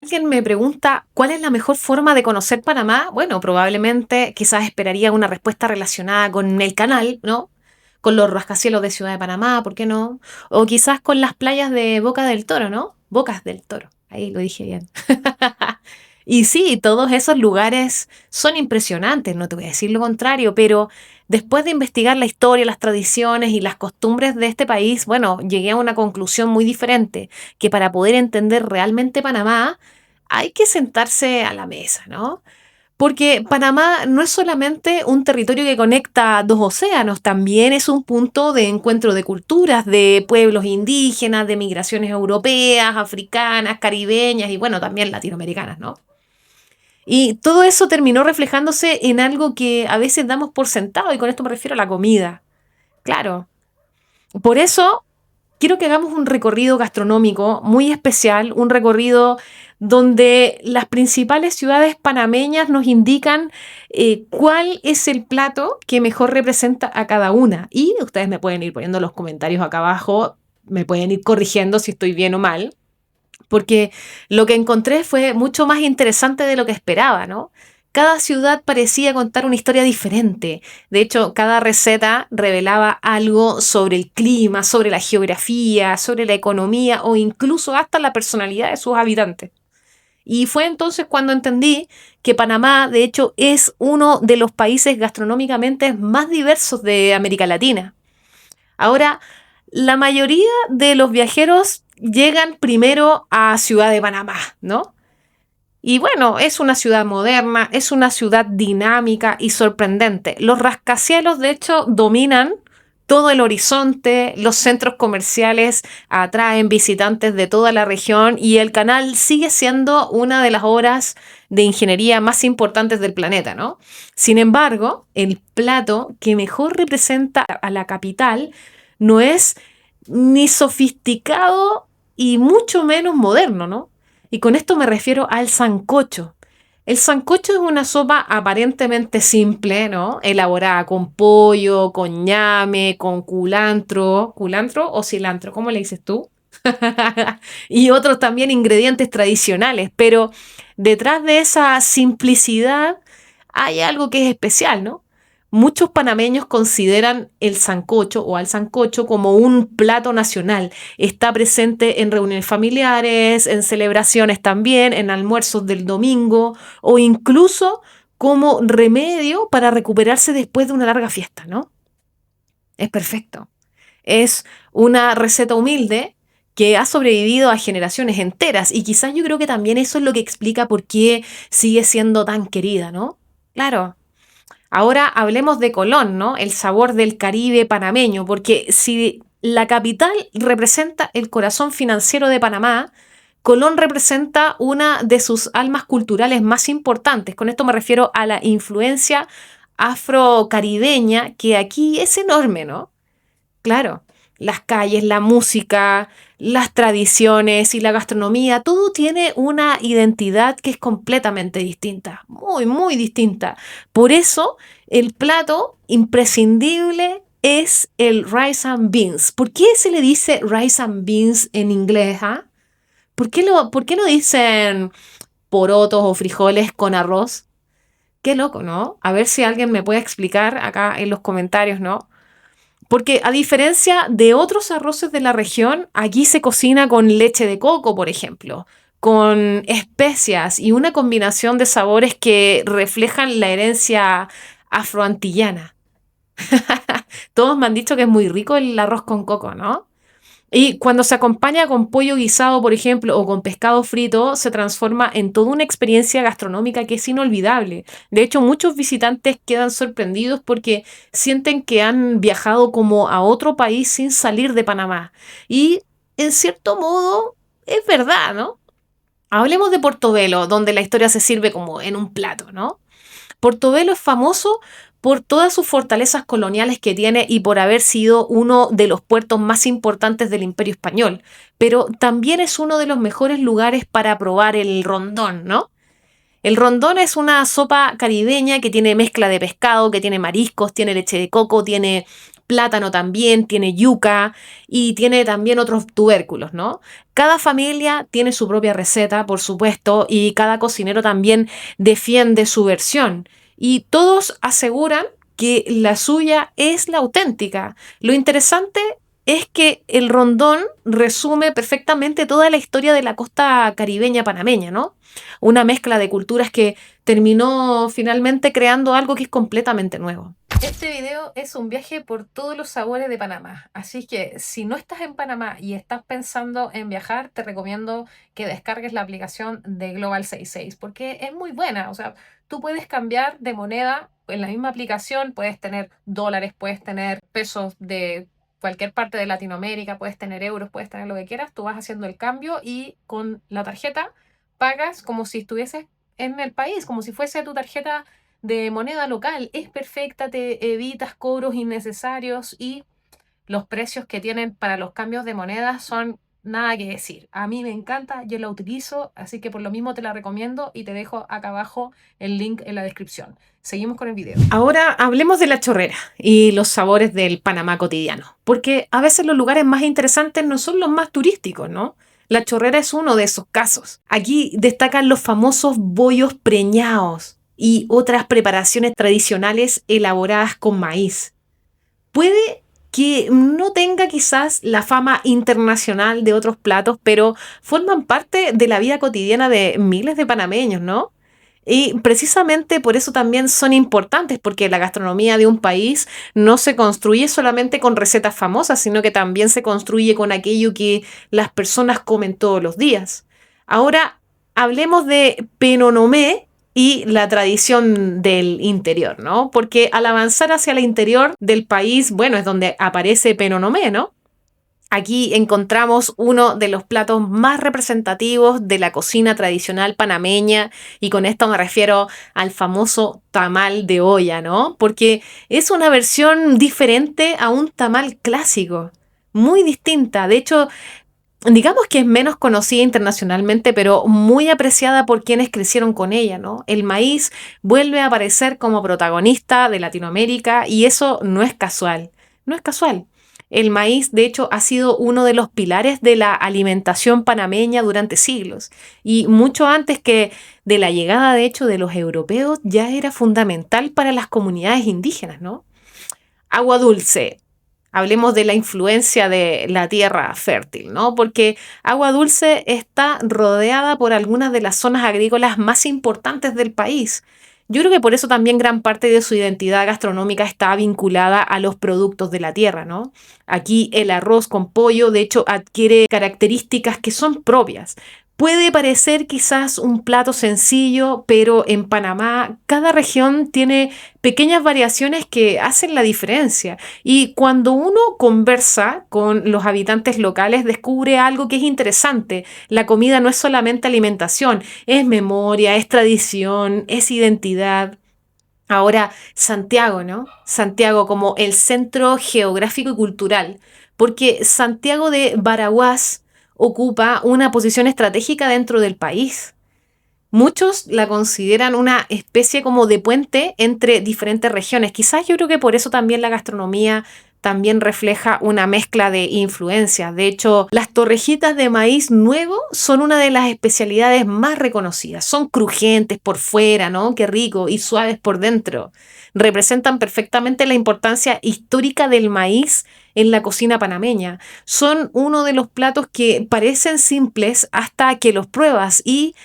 Alguien me pregunta cuál es la mejor forma de conocer Panamá. Bueno, probablemente quizás esperaría una respuesta relacionada con el canal, ¿no? Con los rascacielos de Ciudad de Panamá, ¿por qué no? O quizás con las playas de Boca del Toro, ¿no? Bocas del Toro. Ahí lo dije bien. Y sí, todos esos lugares son impresionantes, no te voy a decir lo contrario, pero después de investigar la historia, las tradiciones y las costumbres de este país, bueno, llegué a una conclusión muy diferente, que para poder entender realmente Panamá hay que sentarse a la mesa, ¿no? Porque Panamá no es solamente un territorio que conecta dos océanos, también es un punto de encuentro de culturas, de pueblos indígenas, de migraciones europeas, africanas, caribeñas y bueno, también latinoamericanas, ¿no? Y todo eso terminó reflejándose en algo que a veces damos por sentado, y con esto me refiero a la comida. Claro. Por eso quiero que hagamos un recorrido gastronómico muy especial, un recorrido donde las principales ciudades panameñas nos indican cuál es el plato que mejor representa a cada una. Y ustedes me pueden ir poniendo los comentarios acá abajo, me pueden ir corrigiendo si estoy bien o mal, porque lo que encontré fue mucho más interesante de lo que esperaba, ¿no? Cada ciudad parecía contar una historia diferente. De hecho, cada receta revelaba algo sobre el clima, sobre la geografía, sobre la economía o incluso hasta la personalidad de sus habitantes. Y fue entonces cuando entendí que Panamá, de hecho, es uno de los países gastronómicamente más diversos de América Latina. Ahora, la mayoría de los viajeros llegan primero a Ciudad de Panamá, ¿no? Y bueno, es una ciudad moderna, es una ciudad dinámica y sorprendente. Los rascacielos, de hecho, dominan todo el horizonte, los centros comerciales atraen visitantes de toda la región y el canal sigue siendo una de las obras de ingeniería más importantes del planeta, ¿no? Sin embargo, el plato que mejor representa a la capital no es ni sofisticado y mucho menos moderno, ¿no? Y con esto me refiero al sancocho. El sancocho es una sopa aparentemente simple, ¿no? Elaborada con pollo, con ñame, con culantro. ¿Culantro o cilantro? ¿Cómo le dices tú? Y otros también ingredientes tradicionales, pero detrás de esa simplicidad hay algo que es especial, ¿no? Muchos panameños consideran el sancocho o al sancocho como un plato nacional. Está presente en reuniones familiares, en celebraciones también, en almuerzos del domingo o incluso como remedio para recuperarse después de una larga fiesta, ¿no? Es perfecto. Es una receta humilde que ha sobrevivido a generaciones enteras y quizás yo creo que también eso es lo que explica por qué sigue siendo tan querida, ¿no? Claro. Ahora hablemos de Colón, ¿no? El sabor del Caribe panameño, porque si la capital representa el corazón financiero de Panamá, Colón representa una de sus almas culturales más importantes. Con esto me refiero a la influencia afrocaribeña, que aquí es enorme, ¿no? Claro, las calles, la música, las tradiciones y la gastronomía, todo tiene una identidad que es completamente distinta, muy, muy distinta. Por eso, el plato imprescindible es el rice and beans. ¿Por qué se le dice rice and beans en inglés? ¿Ah? ¿Por qué no dicen porotos o frijoles con arroz? Qué loco, ¿no? A ver si alguien me puede explicar acá en los comentarios, ¿no? Porque a diferencia de otros arroces de la región, aquí se cocina con leche de coco, por ejemplo, con especias y una combinación de sabores que reflejan la herencia afroantillana. Todos me han dicho que es muy rico el arroz con coco, ¿no? Y cuando se acompaña con pollo guisado, por ejemplo, o con pescado frito, se transforma en toda una experiencia gastronómica que es inolvidable. De hecho, muchos visitantes quedan sorprendidos porque sienten que han viajado como a otro país sin salir de Panamá. Y en cierto modo, es verdad, ¿no? Hablemos de Portobelo, donde la historia se sirve como en un plato, ¿no? Portobelo es famoso por todas sus fortalezas coloniales que tiene y por haber sido uno de los puertos más importantes del Imperio Español, pero también es uno de los mejores lugares para probar el rondón, ¿no? El rondón es una sopa caribeña que tiene mezcla de pescado, que tiene mariscos, tiene leche de coco, tiene plátano también, tiene yuca y tiene también otros tubérculos, ¿no? Cada familia tiene su propia receta, por supuesto, y cada cocinero también defiende su versión. Y todos aseguran que la suya es la auténtica. Lo interesante es que el rondón resume perfectamente toda la historia de la costa caribeña panameña, ¿no? Una mezcla de culturas que terminó finalmente creando algo que es completamente nuevo. Este video es un viaje por todos los sabores de Panamá, así que si no estás en Panamá y estás pensando en viajar, te recomiendo que descargues la aplicación de Global 66 porque es muy buena, o sea, tú puedes cambiar de moneda en la misma aplicación, puedes tener dólares, puedes tener pesos de cualquier parte de Latinoamérica, puedes tener euros, puedes tener lo que quieras, tú vas haciendo el cambio y con la tarjeta pagas como si estuvieses en el país, como si fuese tu tarjeta de moneda local. Es perfecta, te evitas cobros innecesarios y los precios que tienen para los cambios de moneda son nada que decir. A mí me encanta, yo la utilizo, así que por lo mismo te la recomiendo y te dejo acá abajo el link en la descripción. Seguimos con el video. Ahora hablemos de la chorrera y los sabores del Panamá cotidiano, porque a veces los lugares más interesantes no son los más turísticos, ¿no? La chorrera es uno de esos casos. Aquí destacan los famosos bollos preñados y otras preparaciones tradicionales elaboradas con maíz. Puede que no tenga quizás la fama internacional de otros platos, pero forman parte de la vida cotidiana de miles de panameños, ¿no? Y precisamente por eso también son importantes, porque la gastronomía de un país no se construye solamente con recetas famosas, sino que también se construye con aquello que las personas comen todos los días. Ahora, hablemos de Penonomé y la tradición del interior, ¿no? Porque al avanzar hacia el interior del país, bueno, es donde aparece Penonomé, ¿no? Aquí encontramos uno de los platos más representativos de la cocina tradicional panameña y con esto me refiero al famoso tamal de olla, ¿no? Porque es una versión diferente a un tamal clásico, muy distinta. De hecho, digamos que es menos conocida internacionalmente, pero muy apreciada por quienes crecieron con ella, ¿no? El maíz vuelve a aparecer como protagonista de Latinoamérica y eso no es casual, no es casual. El maíz, de hecho, ha sido uno de los pilares de la alimentación panameña durante siglos y mucho antes que de la llegada, de hecho, de los europeos ya era fundamental para las comunidades indígenas, ¿no? Agua dulce. Hablemos de la influencia de la tierra fértil, ¿no? Porque Agua Dulce está rodeada por algunas de las zonas agrícolas más importantes del país. Yo creo que por eso también gran parte de su identidad gastronómica está vinculada a los productos de la tierra, ¿no? Aquí el arroz con pollo, de hecho, adquiere características que son propias. Puede parecer quizás un plato sencillo, pero en Panamá cada región tiene pequeñas variaciones que hacen la diferencia. Y cuando uno conversa con los habitantes locales, descubre algo que es interesante. La comida no es solamente alimentación, es memoria, es tradición, es identidad. Ahora, Santiago, ¿no? Santiago como el centro geográfico y cultural, porque Santiago de Baraguás ocupa una posición estratégica dentro del país. Muchos la consideran una especie como de puente entre diferentes regiones. Quizás yo creo que por eso también la gastronomía también refleja una mezcla de influencias. De hecho, las torrejitas de maíz nuevo son una de las especialidades más reconocidas. Son crujientes por fuera, ¿no? Qué rico, y suaves por dentro. Representan perfectamente la importancia histórica del maíz en la cocina panameña. Son uno de los platos que parecen simples hasta que los pruebas y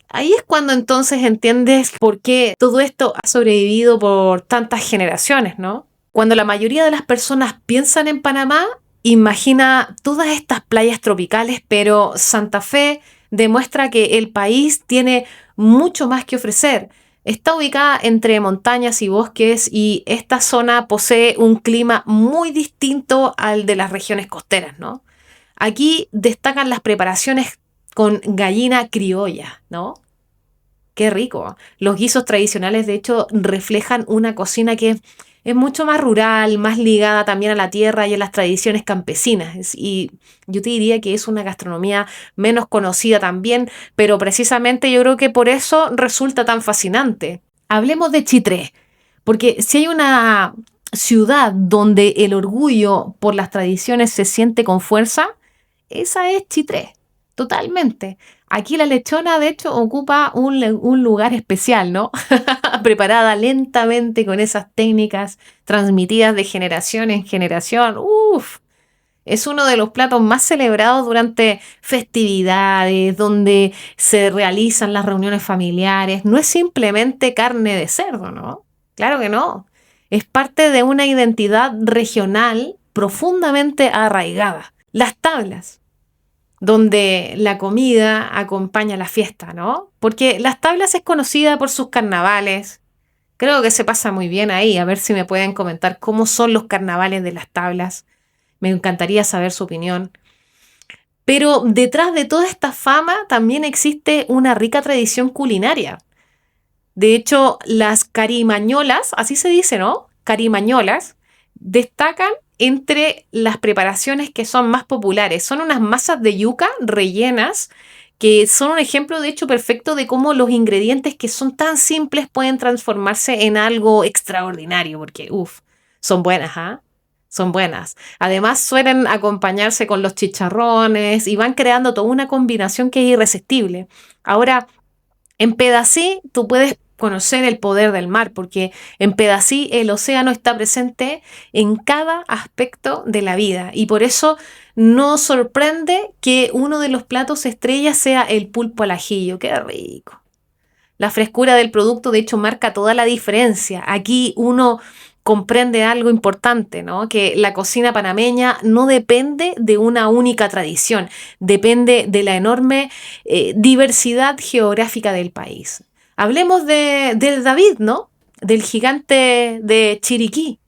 ahí es cuando entonces entiendes por qué todo esto ha sobrevivido por tantas generaciones, ¿no? Cuando la mayoría de las personas piensan en Panamá, imagina todas estas playas tropicales, pero Santa Fe demuestra que el país tiene mucho más que ofrecer. Está ubicada entre montañas y bosques y esta zona posee un clima muy distinto al de las regiones costeras, ¿no? Aquí destacan las preparaciones con gallina criolla, ¿no? Qué rico. Los guisos tradicionales, de hecho, reflejan una cocina que es mucho más rural, más ligada también a la tierra y a las tradiciones campesinas. Y yo te diría que es una gastronomía menos conocida también, pero precisamente yo creo que por eso resulta tan fascinante. Hablemos de Chitré, porque si hay ciudad donde el orgullo por las tradiciones se siente con fuerza, esa es Chitré, totalmente. Aquí la lechona, de hecho, ocupa un lugar especial, ¿no? Preparada lentamente con esas técnicas transmitidas de generación en generación. Uf, es uno de los platos más celebrados durante festividades, donde se realizan las reuniones familiares. No es simplemente carne de cerdo, ¿no? Claro que no. Es parte de una identidad regional profundamente arraigada. Las tablas, donde la comida acompaña la fiesta, ¿no? Porque las tablas es conocida por sus carnavales. Creo que se pasa muy bien ahí. A ver si me pueden comentar cómo son los carnavales de las tablas. Me encantaría saber su opinión. Pero detrás de toda esta fama también existe una rica tradición culinaria. De hecho, las carimañolas, así se dice, ¿no? Carimañolas, destacan entre las preparaciones que son más populares. Son unas masas de yuca rellenas que son un ejemplo, de hecho, perfecto de cómo los ingredientes que son tan simples pueden transformarse en algo extraordinario, porque, son buenas, ¿ah? Son buenas. Además, suelen acompañarse con los chicharrones y van creando toda una combinación que es irresistible. Ahora, en Pedací tú puedes conocer el poder del mar, porque en Pedací el océano está presente en cada aspecto de la vida y por eso no sorprende que uno de los platos estrella sea el pulpo al ajillo. ¡Qué rico! La frescura del producto, de hecho, marca toda la diferencia. Aquí uno comprende algo importante, ¿no? Que la cocina panameña no depende de una única tradición, depende de la enorme diversidad geográfica del país. Hablemos del David, ¿no? Del gigante de Chiriquí.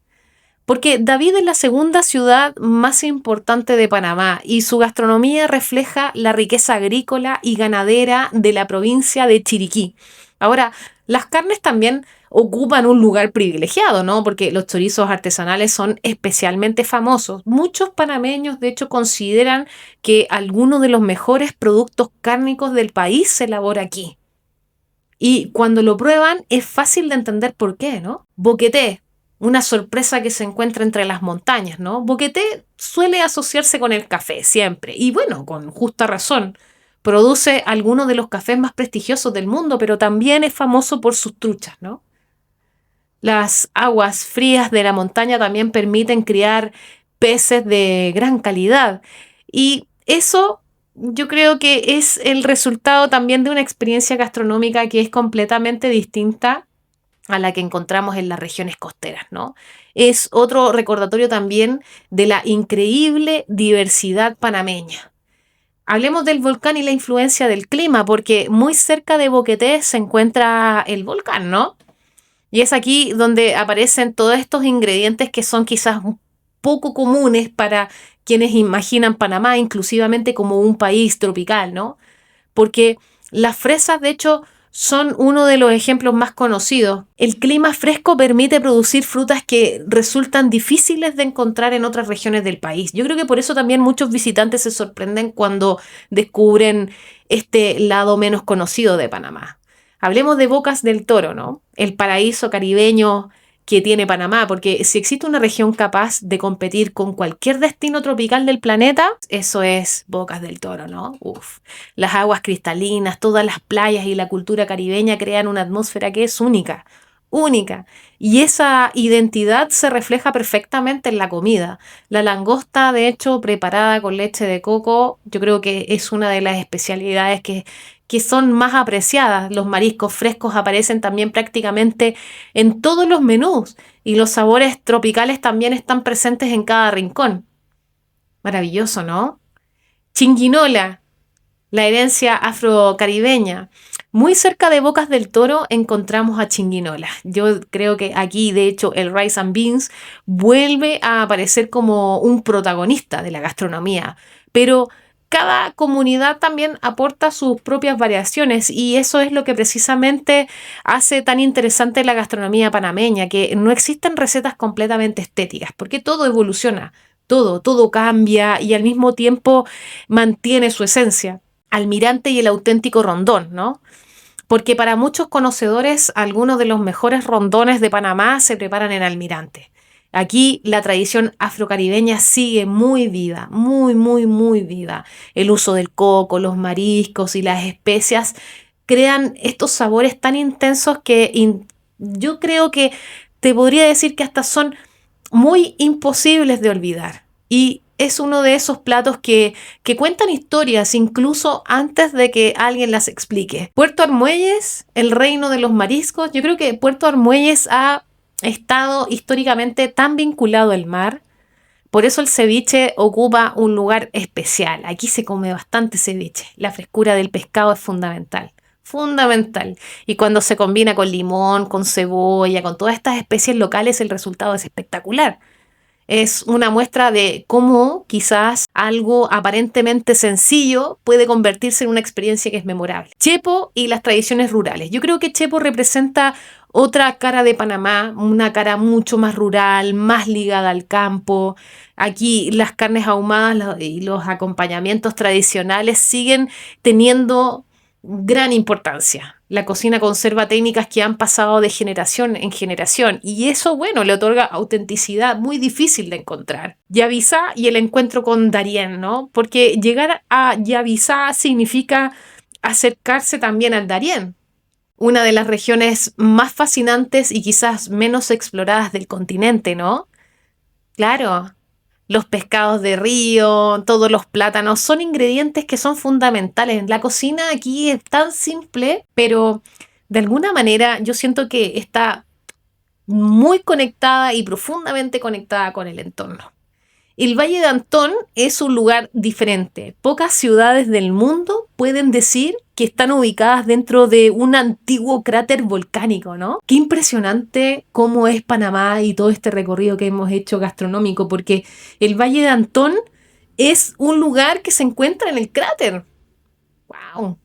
Porque David es la segunda ciudad más importante de Panamá y su gastronomía refleja la riqueza agrícola y ganadera de la provincia de Chiriquí. Ahora, las carnes también ocupan un lugar privilegiado, ¿no? Porque los chorizos artesanales son especialmente famosos. Muchos panameños, de hecho, consideran que algunos de los mejores productos cárnicos del país se elabora aquí. Y cuando lo prueban es fácil de entender por qué, ¿no? Boqueté, una sorpresa que se encuentra entre las montañas, ¿no? Boqueté suele asociarse con el café, siempre. Y bueno, con justa razón. Produce algunos de los cafés más prestigiosos del mundo, pero también es famoso por sus truchas, ¿no? Las aguas frías de la montaña también permiten criar peces de gran calidad. Y eso yo creo que es el resultado también de una experiencia gastronómica que es completamente distinta a la que encontramos en las regiones costeras, ¿no? Es otro recordatorio también de la increíble diversidad panameña. Hablemos del volcán y la influencia del clima, porque muy cerca de Boqueté se encuentra el volcán, ¿no? Y es aquí donde aparecen todos estos ingredientes que son quizás un poco comunes para quienes imaginan Panamá inclusivamente como un país tropical, ¿no? Porque las fresas, de hecho, son uno de los ejemplos más conocidos. El clima fresco permite producir frutas que resultan difíciles de encontrar en otras regiones del país. Yo creo que por eso también muchos visitantes se sorprenden cuando descubren este lado menos conocido de Panamá. Hablemos de Bocas del Toro, ¿no? El paraíso caribeño que tiene Panamá, porque si existe una región capaz de competir con cualquier destino tropical del planeta, eso es Bocas del Toro, ¿no? Uf. Las aguas cristalinas, todas las playas y la cultura caribeña crean una atmósfera que es única, única. Y esa identidad se refleja perfectamente en la comida. La langosta, de hecho, preparada con leche de coco, yo creo que es una de las especialidades que son más apreciadas. Los mariscos frescos aparecen también prácticamente en todos los menús y los sabores tropicales también están presentes en cada rincón. Maravilloso, ¿no? Chinguinola, la herencia afrocaribeña. Muy cerca de Bocas del Toro encontramos a Chinguinola. Yo creo que aquí, de hecho, el rice and beans vuelve a aparecer como un protagonista de la gastronomía, pero cada comunidad también aporta sus propias variaciones y eso es lo que precisamente hace tan interesante la gastronomía panameña, que no existen recetas completamente estéticas, porque todo evoluciona, todo cambia y al mismo tiempo mantiene su esencia. Almirante y el auténtico rondón, ¿no? Porque para muchos conocedores, algunos de los mejores rondones de Panamá se preparan en Almirante. Aquí la tradición afrocaribeña sigue muy viva, muy, muy, muy viva. El uso del coco, los mariscos y las especias crean estos sabores tan intensos que yo creo que te podría decir que hasta son muy imposibles de olvidar. Y es uno de esos platos que cuentan historias incluso antes de que alguien las explique. Puerto Armuelles, el reino de los mariscos. Yo creo que Puerto Armuelles ha estado históricamente tan vinculado al mar. Por eso el ceviche ocupa un lugar especial. Aquí se come bastante ceviche. La frescura del pescado es fundamental. Fundamental. Y cuando se combina con limón, con cebolla, con todas estas especies locales, el resultado es espectacular. Es una muestra de cómo quizás algo aparentemente sencillo puede convertirse en una experiencia que es memorable. Chepo y las tradiciones rurales. Yo creo que Chepo representa otra cara de Panamá, una cara mucho más rural, más ligada al campo. Aquí las carnes ahumadas y los acompañamientos tradicionales siguen teniendo gran importancia. La cocina conserva técnicas que han pasado de generación en generación y eso, bueno, le otorga autenticidad muy difícil de encontrar. Yavizá y el encuentro con Darién, ¿no? Porque llegar a Yavizá significa acercarse también al Darién, una de las regiones más fascinantes y quizás menos exploradas del continente, ¿no? Claro. Los pescados de río, todos los plátanos, son ingredientes que son fundamentales. La cocina aquí es tan simple, pero de alguna manera yo siento que está muy conectada y profundamente conectada con el entorno. El Valle de Antón es un lugar diferente. Pocas ciudades del mundo pueden decir que están ubicadas dentro de un antiguo cráter volcánico, ¿no? Qué impresionante cómo es Panamá y todo este recorrido que hemos hecho gastronómico, porque el Valle de Antón es un lugar que se encuentra en el cráter. ¡Wow!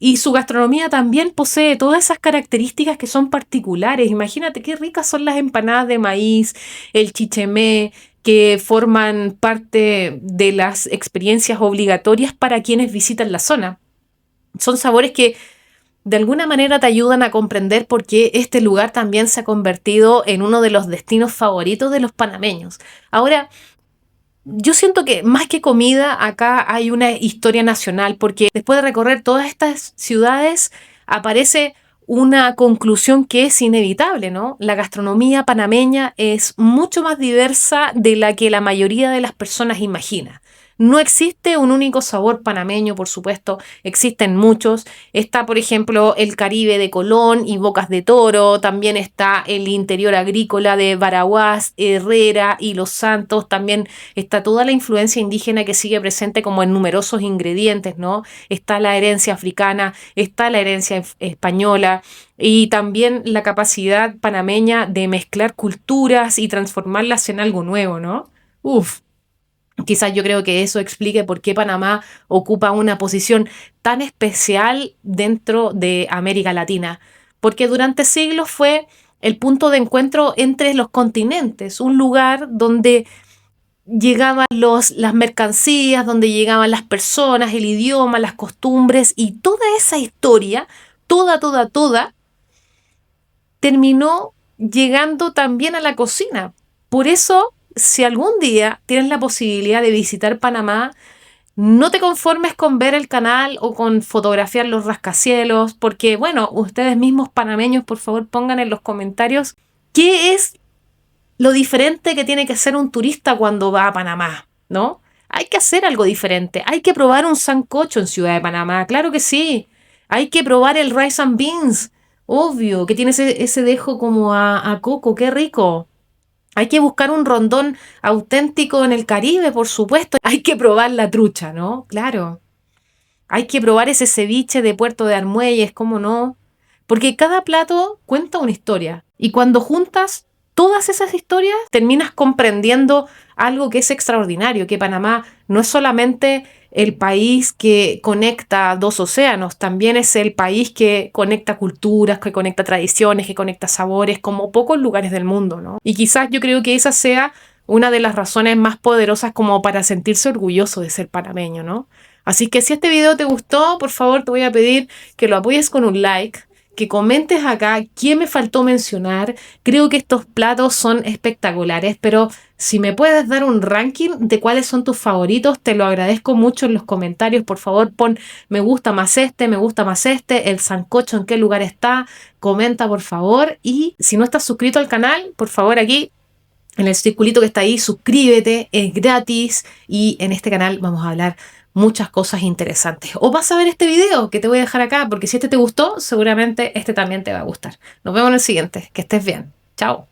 Y su gastronomía también posee todas esas características que son particulares. Imagínate qué ricas son las empanadas de maíz, el chichemé, que forman parte de las experiencias obligatorias para quienes visitan la zona. Son sabores que de alguna manera te ayudan a comprender por qué este lugar también se ha convertido en uno de los destinos favoritos de los panameños. Ahora, yo siento que más que comida, acá hay una historia nacional, porque después de recorrer todas estas ciudades, aparece una conclusión que es inevitable, ¿no? La gastronomía panameña es mucho más diversa de la que la mayoría de las personas imagina. No existe un único sabor panameño, por supuesto, existen muchos. Está, por ejemplo, el Caribe de Colón y Bocas de Toro, también está el interior agrícola de Veraguas, Herrera y Los Santos, también está toda la influencia indígena que sigue presente como en numerosos ingredientes, ¿no? Está la herencia africana, está la herencia española y también la capacidad panameña de mezclar culturas y transformarlas en algo nuevo, ¿no? Uf. Quizás yo creo que eso explique por qué Panamá ocupa una posición tan especial dentro de América Latina, porque durante siglos fue el punto de encuentro entre los continentes, un lugar donde llegaban las mercancías, donde llegaban las personas, el idioma, las costumbres y toda esa historia, toda, terminó llegando también a la cocina. Por eso, si algún día tienes la posibilidad de visitar Panamá, no te conformes con ver el canal o con fotografiar los rascacielos, porque, bueno, ustedes mismos panameños, por favor, pongan en los comentarios qué es lo diferente que tiene que hacer un turista cuando va a Panamá, ¿no? Hay que hacer algo diferente, hay que probar un sancocho en Ciudad de Panamá, claro que sí. Hay que probar el rice and beans, obvio, que tiene ese dejo como a coco, qué rico. Hay que buscar un rondón auténtico en el Caribe, por supuesto. Hay que probar la trucha, ¿no? Claro. Hay que probar ese ceviche de Puerto de Armuelles, ¿cómo no? Porque cada plato cuenta una historia. Y cuando juntas todas esas historias, terminas comprendiendo algo que es extraordinario, que Panamá no es solamente el país que conecta dos océanos, también es el país que conecta culturas, que conecta tradiciones, que conecta sabores, como pocos lugares del mundo, ¿no? Y quizás yo creo que esa sea una de las razones más poderosas como para sentirse orgulloso de ser panameño, ¿no? Así que si este video te gustó, por favor te voy a pedir que lo apoyes con un like, que comentes acá qué me faltó mencionar. Creo que estos platos son espectaculares, pero si me puedes dar un ranking de cuáles son tus favoritos, te lo agradezco mucho en los comentarios. Por favor, pon me gusta más me gusta más el sancocho en qué lugar está. Comenta, por favor. Y si no estás suscrito al canal, por favor, aquí en el circulito que está ahí, suscríbete, es gratis y en este canal vamos a hablar muchas cosas interesantes. O vas a ver este video que te voy a dejar acá, porque si este te gustó, seguramente este también te va a gustar. Nos vemos en el siguiente. Que estés bien. Chao.